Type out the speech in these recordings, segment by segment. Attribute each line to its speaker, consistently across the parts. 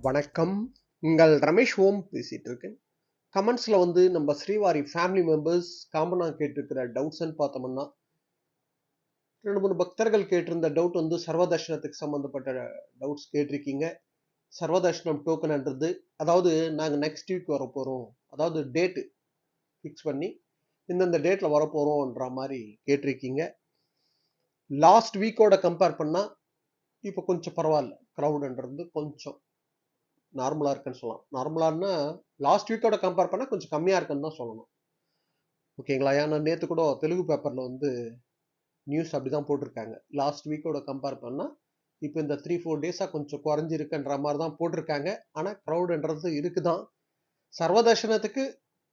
Speaker 1: வணக்கம். உங்கள் ரமேஷ் ஓம் பேசிட்டு இருக்கேன். கமெண்ட்ஸ்ல வந்து நம்ம ஸ்ரீவாரி ஃபேமிலி மெம்பர்ஸ் காமனா கேட்டிருக்கிற டவுட்ஸ்ன்னு பார்த்தோம்னா, 2, 3 பக்தர்கள் கேட்டிருந்த டவுட் வந்து சர்வதர்ஷனத்துக்கு சம்மந்தப்பட்ட டவுட்ஸ் கேட்டிருக்கீங்க. சர்வதர்ஷனம் டோக்கன்ன்றது, அதாவது நாங்க நெக்ஸ்ட் வீக் வரப்போறோம். அதாவது டேட் ஃபிக்ஸ் பண்ணி, இந்தந்த டேட்ல வரப்போறோம்ன்ற மாரி கேட்டிருக்கீங்க. லாஸ்ட் வீக்கோட கம்பேர் பண்ணா, இப்ப கொஞ்சம் பரவால்ல. கிரவுடுன்றது கொஞ்சம் நார்மலா இருக்குன்னு சொல்லலாம். நார்மலான்னா, லாஸ்ட் வீக்கோட கம்பேர் பண்ணா கொஞ்சம் கம்மியா இருக்குன்னு தான் சொல்லணும். ஓகேங்களா? ஏன்னா நேத்து கூட தெலுங்கு பேப்பர்ல வந்து நியூஸ் அப்படிதான் போட்டிருக்காங்க. லாஸ்ட் வீக்கோட கம்பேர் பண்ணா, இப்ப இந்த 3, 4 டேஸா கொஞ்சம் குறைஞ்சிருக்குன்ற மாரி தான் போட்டிருக்காங்க. ஆனா கிரவுடுன்றது இருக்குதான். சர்வ தர்ஷனத்துக்கு,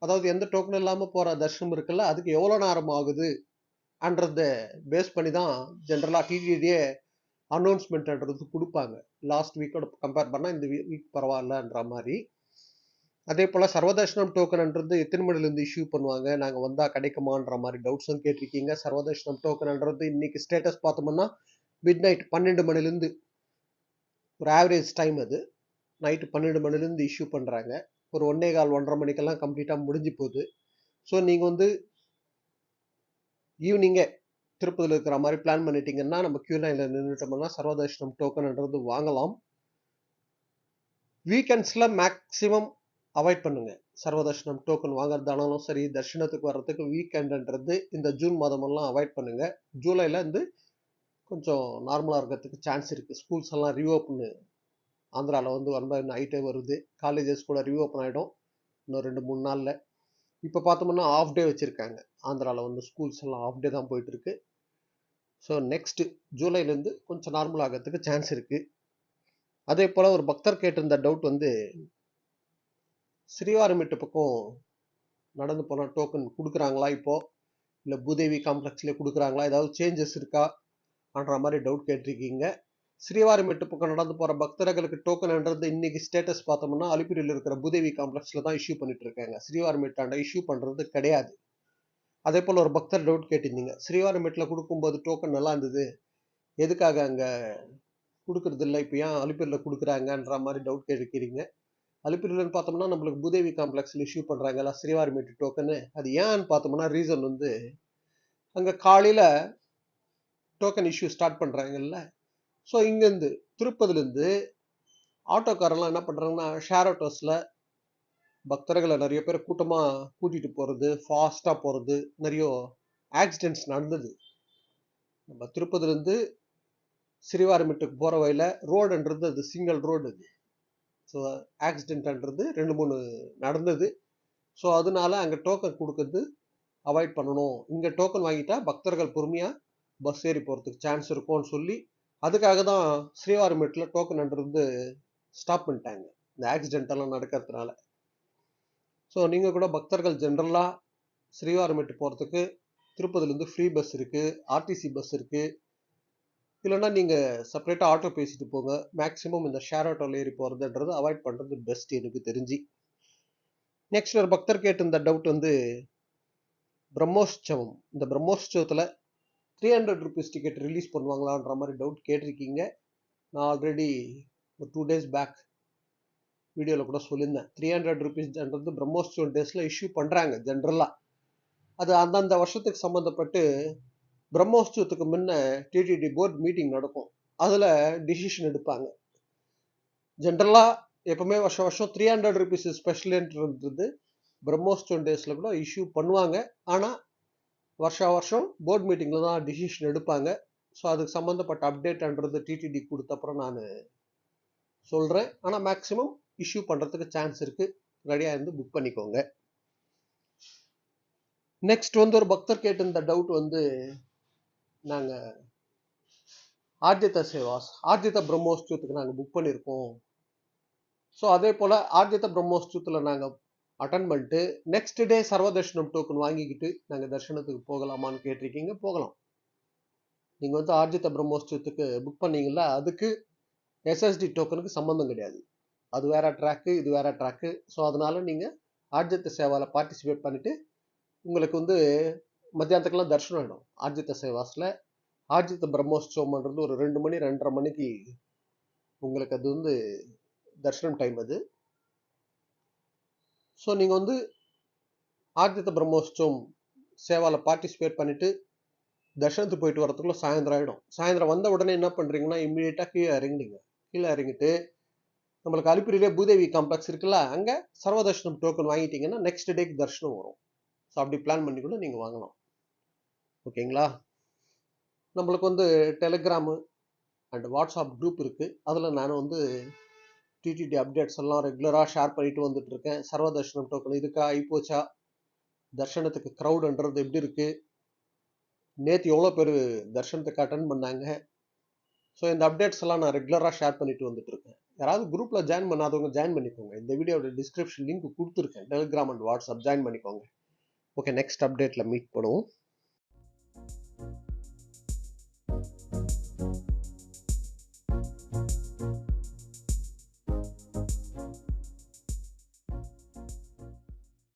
Speaker 1: அதாவது எந்த டோக்கன் இல்லாம போற தர்ஷனம் இருக்குல்ல, அதுக்கு எவ்வளோ நேரம் ஆகுது அன்றத பேஸ் பண்ணி தான் ஜெனரலா டிடிடியே அனௌன்ஸ்மெண்ட்ன்றது குடுப்பாங்க. லாஸ்ட் வீக்கோட கம்பேர் பண்ணா இந்த வீக் பரவாயில்லன்ற மாரி. அதே போல சர்வதர்ஷனம் டோக்கன்ன்றது எத்தனை மணிலேருந்து இஷ்யூ பண்ணுவாங்க, நாங்க வந்தா கிடைக்குமான்ற மாதிரி டவுட்ஸும் கேட்டிருக்கீங்க. சர்வதர்ஷனம் டோக்கன்ன்றது இன்னைக்கு ஸ்டேட்டஸ் பார்த்தோம்னா மிட் நைட் 12 மணிலேருந்து ஒரு ஆவரேஜ் டைம் அது. நைட்டு 12 மணிலேருந்து இஷ்யூ பண்ணுறாங்க. ஒரு 1:15 1:30 மணிக்கெல்லாம் கம்ப்ளீட்டாக முடிஞ்சு போகுது. ஸோ நீங்கள் வந்து ஈவினிங்கே திருப்பதியில் இருக்கிற மாதிரி பிளான் பண்ணிட்டீங்கன்னா, நம்ம கியூ லைனில் நின்றுட்டோம்னா சர்வதர்ஷனம் டோக்கன்ன்றது வாங்கலாம். வீக்கெண்ட்ஸில் மேக்ஸிமம் அவாய்ட் பண்ணுங்க. சர்வதர்ஷனம் டோக்கன் வாங்குறதானாலும் சரி, தர்ஷனத்துக்கு வர்றதுக்கு வீக்கெண்டுன்றது இந்த ஜூன் மாதமெல்லாம் அவாய்ட் பண்ணுங்க. ஜூலைல இருந்து கொஞ்சம் நார்மலா இருக்கிறதுக்கு சான்ஸ் இருக்கு. ஸ்கூல்ஸ் எல்லாம் ரீஓப்பன் ஆந்திரால வந்து ஒன் பை நைட்டே வருது. காலேஜஸ் கூட ரீஓப்பன் ஆயிடும் இன்னும் 2, 3 நாள்ல. இப்ப பார்த்தோம்னா ஆஃப் டே வச்சிருக்காங்க. ஆந்திரால வந்து ஸ்கூல்ஸ் எல்லாம் ஆஃப் டே தான் போயிட்டு இருக்கு. ஸோ நெக்ஸ்ட் ஜூலைல இருந்து கொஞ்சம் நார்மல் ஆகிறதுக்கு சான்ஸ் இருக்கு. அதே போல ஒரு பக்தர் கேட்டிருந்த டவுட் வந்து, ஸ்ரீவாரிமெட்டு பக்கம் நடந்து போனா டோக்கன் கொடுக்குறாங்களா இப்போ, இல்லை பூதேவி காம்ப்ளெக்ஸ்லேயே கொடுக்குறாங்களா, ஏதாவது சேஞ்சஸ் இருக்கா என்ற மாதிரி டவுட் கேட்டிருக்கீங்க. ஸ்ரீவாரிமெட்டு பக்கம் நடந்து போகிற பக்தர்களுக்கு டோக்கன்ன்றது இன்னைக்கு ஸ்டேட்டஸ் பார்த்தோம்னா அலிப்பிரியில் இருக்கிற பூதேவி காம்ப்ளெக்ஸில் தான் இஷ்யூ பண்ணிட்டு இருக்காங்க. ஸ்ரீவாரிமெட்டாண்ட இஷ்யூ பண்ணுறது கிடையாது. அதே போல் ஒரு பக்தர் டவுட் கேட்டிருந்தீங்க, ஸ்ரீவாரிமெட்டில் கொடுக்கும்போது டோக்கன் நல்லா இருந்தது, எதுக்காக அங்கே கொடுக்கறது இல்லை, இப்போ ஏன் அலிப்பிரியில் கொடுக்குறாங்கன்ற மாதிரி டவுட் கேட்கிறீங்க. அலிப்பிரியில்னு பார்த்தோம்னா நம்மளுக்கு பூதேவி காம்ப்ளெக்ஸில் இஷ்யூ பண்ணுறாங்கல்ல ஸ்ரீவாரிமெட்டு டோக்கனு, அது ஏன்னு பார்த்தோம்னா ரீசன் வந்து, அங்கே காலையில் டோக்கன் இஷ்யூ ஸ்டார்ட் பண்ணுறாங்கல்ல. ஸோ இங்கேருந்து திருப்பதிலேருந்து ஆட்டோக்காரெல்லாம் என்ன பண்ணுறாங்கன்னா, ஷேர் ஆட்டோஸில் பக்தர்களை நிறைய பேர் கூட்டமாக கூட்டிகிட்டு போகிறது, ஃபாஸ்ட்டாக போகிறது, நிறைய ஆக்சிடென்ட்ஸ் நடந்தது. நம்ம திருப்பதிலேருந்து ஸ்ரீவாரிமெட்டுக்கு போகிற வழியில் ரோடுன்றது அது சிங்கிள் ரோடு அது. ஸோ ஆக்சிடென்ட்ன்றது 2, 3 நடந்தது. ஸோ அதனால அங்கே டோக்கன் கொடுக்கறது அவாய்ட் பண்ணணும். இங்கே டோக்கன் வாங்கிட்டா பக்தர்கள் பொறுமையாக பஸ் ஏறி போகிறதுக்கு சான்ஸ் இருக்கும்னு சொல்லி, அதுக்காக தான் ஸ்ரீவாரிமெட்டில் டோக்கன்ன்றது ஸ்டாப் பண்ணிட்டாங்க, இந்த ஆக்சிடென்ட் எல்லாம் நடக்கிறதுனால. ஸோ நீங்கள் கூட பக்தர்கள் ஜென்ரலாக ஸ்ரீவாரிமெட்டு போகிறதுக்கு திருப்பதிலேருந்து ஃப்ரீ பஸ் இருக்குது, ஆர்டிசி பஸ் இருக்குது. இல்லைன்னா நீங்கள் செப்பரேட்டாக ஆட்டோ பேசிட்டு போங்க. மேக்ஸிமம் இந்த ஷேர் ஆட்டோவில் ஏறி போகிறதுன்றது அவாய்ட் பண்ணுறது பெஸ்ட் எனக்கு தெரிஞ்சு. நெக்ஸ்ட் ஒரு பக்தர் கேட்டு இந்த டவுட் வந்து, பிரம்மோற்சவம், இந்த பிரம்மோற்சவத்தில் 300 ருபீஸ் டிக்கெட் ரிலீஸ் பண்ணுவாங்களான்ற மாதிரி டவுட் கேட்டிருக்கீங்க. நான் ஆல்ரெடி ஒரு 2 டேஸ் பேக் வீடியோவில் கூட சொல்லியிருந்தேன். 300 ருபீஸ்ன்றது பிரம்மோற்சவம் டேஸில் இஷ்யூ பண்ணுறாங்க ஜென்ரலாக. அது அந்தந்த வருஷத்துக்கு சம்மந்தப்பட்டு பிரம்மோற்சவத்துக்கு முன்ன டிடிடி போர்டு மீட்டிங் நடக்கும். அதில் டிசிஷன் எடுப்பாங்க. ஜென்ரலாக எப்பவுமே வருஷம் வருஷம் 300 ருபீஸ் ஸ்பெஷல்ன்றது பிரம்மோற்சவம் டேஸில் கூட இஷ்யூ பண்ணுவாங்க. ஆனால் வருஷம் போர்டு மீட்டிங்கில் தான் டிசிஷன் எடுப்பாங்க. ஸோ அதுக்கு சம்மந்தப்பட்ட அப்டேட்ன்றது டிடிடி கொடுத்த அப்புறம் நான் சொல்கிறேன். ஆனால் மேக்ஸிமம் இஷ்யூ பண்ணுறதுக்கு சான்ஸ் இருக்குது. ரெடியாக இருந்து புக் பண்ணிக்கோங்க. நெக்ஸ்ட் வந்து ஒரு பக்தர் கேட்டிருந்த டவுட் வந்து, நாங்கள் ஆர்ஜித சேவாஸ் ஆர்ஜித பிரம்மோற்சவத்துக்கு நாங்கள் புக் பண்ணியிருக்கோம். ஸோ அதே போல் ஆர்ஜித பிரம்மோற்சவத்தில் நாங்கள் அட்டன் பண்ணிட்டு நெக்ஸ்ட் டே சர்வதர்ஷனம் டோக்கன் வாங்கிக்கிட்டு நாங்கள் தர்ஷனத்துக்கு போகலாமான்னு கேட்டிருக்கீங்க. போகலாம். நீங்கள் வந்து ஆர்ஜித பிரம்மோற்சவத்துக்கு புக் பண்ணீங்களா, அதுக்கு எஸ்எஸ்டி டோக்கனுக்கு சம்மந்தம் கிடையாது. அது வேற ட்ராக்கு, இது வேற ட்ராக்கு. ஸோ அதனால நீங்கள் ஆர்ஜித சேவாவில் பார்ட்டிசிபேட் பண்ணிவிட்டு உங்களுக்கு வந்து மத்தியானத்துக்கெல்லாம் தர்ஷனம் ஆகிடும். ஆர்ஜித சேவாஸில் ஆர்ஜித பிரம்மோற்சவம்ன்றது ஒரு 2 மணி 2:30 மணிக்கு உங்களுக்கு அது வந்து தர்ஷனம் டைம் அது. ஸோ நீங்கள் வந்து ஆர்த்தித்த பிரம்மோற்சவம் சேவாவில் பார்ட்டிசிபேட் பண்ணிவிட்டு தர்ஷனத்துக்கு போயிட்டு வரதுக்குள்ள சாயந்தரம் ஆகிடும். சாயந்தரம் வந்த உடனே என்ன பண்ணுறீங்கன்னா இம்மீடியட்டாக கீழே இறங்கிடுங்க. கீழே இறங்கிட்டு நம்மளுக்கு அலிப்பிரியிலே பூதேவி காம்ப்ளெக்ஸ் இருக்குல்ல, அங்கே சர்வ தர்ஷனம் டோக்கன் வாங்கிட்டீங்கன்னா நெக்ஸ்ட் டேக்கு தர்ஷனம் வரும். ஸோ அப்படி பிளான் பண்ணி கூட நீங்கள் வாங்கலாம். ஓகேங்களா? நம்மளுக்கு வந்து டெலிகிராமு அண்ட் வாட்ஸ்அப் குரூப் இருக்குது. அதில் நான் வந்து டிடிடி அப்டேட்ஸ் எல்லாம் ரெகுலராக ஷேர் பண்ணிட்டு வந்துட்டு இருக்கேன். சர்வ தர்ஷனம் டோக்கன் இருக்கா, ஆயிப்போச்சா, தர்ஷனத்துக்கு க்ரௌடுன்றது எப்படி இருக்குது, நேற்று எவ்வளோ பேர் தர்ஷனத்துக்கு அட்டன் பண்ணாங்க. ஸோ இந்த அப்டேட்ஸ் எல்லாம் நான் ரெகுலராக ஷேர் பண்ணிட்டு வந்துட்டு இருக்கேன். யாராவது குரூப்பில் ஜாயின் பண்ணாதவங்க ஜாயின் பண்ணிக்கோங்க. இந்த வீடியோட டிஸ்கிரிப்ஷன் லிங்க் கொடுத்துருக்கேன். டெலிகிராம் அண்ட் வாட்ஸ்அப் ஜாயின் பண்ணிக்கோங்க. ஓகே, நெக்ஸ்ட் அப்டேட்டில் மீட் பண்ணுவோம்.